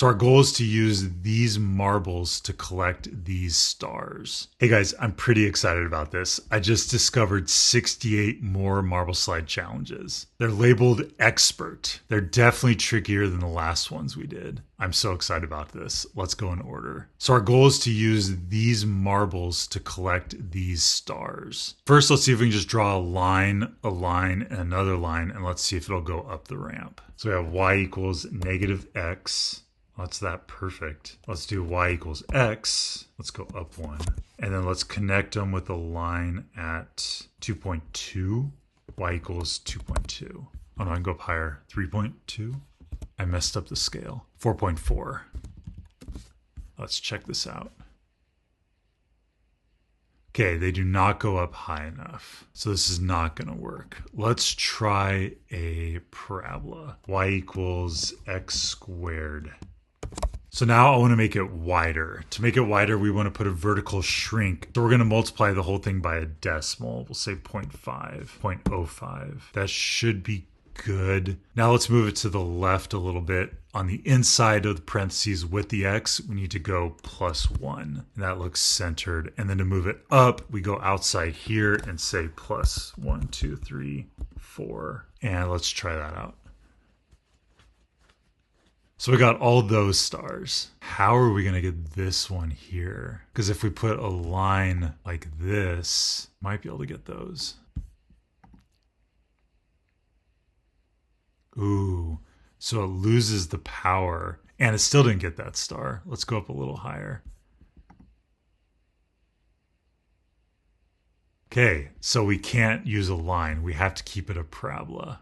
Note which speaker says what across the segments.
Speaker 1: So our goal is to use these marbles to collect these stars. Hey guys, I'm pretty excited about this. I just discovered 68 more marble slide challenges. They're labeled expert. They're definitely trickier than the last ones we did. I'm so excited about this. Let's go in order. So our goal is to use these marbles to collect these stars. First, let's see if we can just draw a line, and another line, and let's see if it'll go up the ramp. So we have y equals negative x. That's that perfect. Let's do y equals x. Let's go up one. And then let's connect them with a line at 2.2. Y equals 2.2. Oh no, I can go up higher. 3.2. I messed up the scale. 4.4. Let's check this out. Okay, they do not go up high enough. So this is not going to work. Let's try a parabola. Y equals x squared. So now I want to make it wider. To make it wider, we want to put a vertical shrink. So we're going to multiply the whole thing by a decimal. We'll say 0.5, 0.05. That should be good. Now let's move it to the left a little bit. On the inside of the parentheses with the x, we need to go +1. And that looks centered. And then to move it up, we go outside here and say +1, 2, 3, 4. And let's try that out. So we got all those stars. How are we going to get this one here? Because if we put a line like this, might be able to get those. Ooh, so it loses the power. And it still didn't get that star. Let's go up a little higher. Okay, so we can't use a line. We have to keep it a parabola.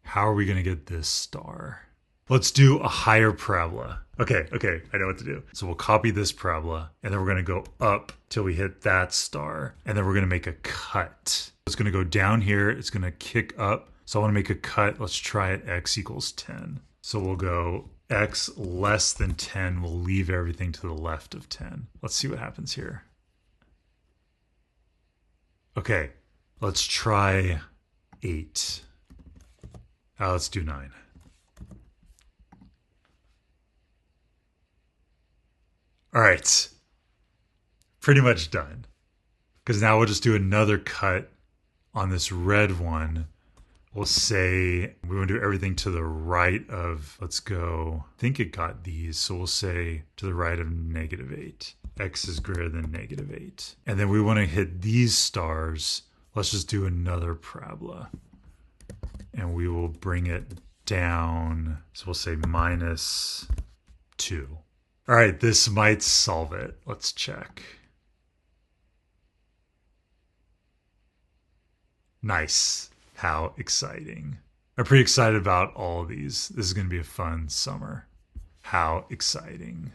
Speaker 1: How are we going to get this star? Let's do a higher parabola. Okay, I know what to do. So we'll copy this parabola, and then we're going to go up till we hit that star, and then we're going to make a cut. It's going to go down here. It's going to kick up. So I want to make a cut. Let's try it x equals 10. So we'll go x less than 10. We'll leave everything to the left of 10. Let's see what happens here. Okay, let's try 8. Let's do 9. All right, pretty much done. Because now we'll just do another cut on this red one. We'll say we want to do everything to the right of, let's go, I think it got these. So we'll say to the right of -8. X is greater than -8. And then we want to hit these stars. Let's just do another parabola. And we will bring it down. So we'll say -2. All right, this might solve it. Let's check. Nice. How exciting. I'm pretty excited about all of these. This is going to be a fun summer. How exciting.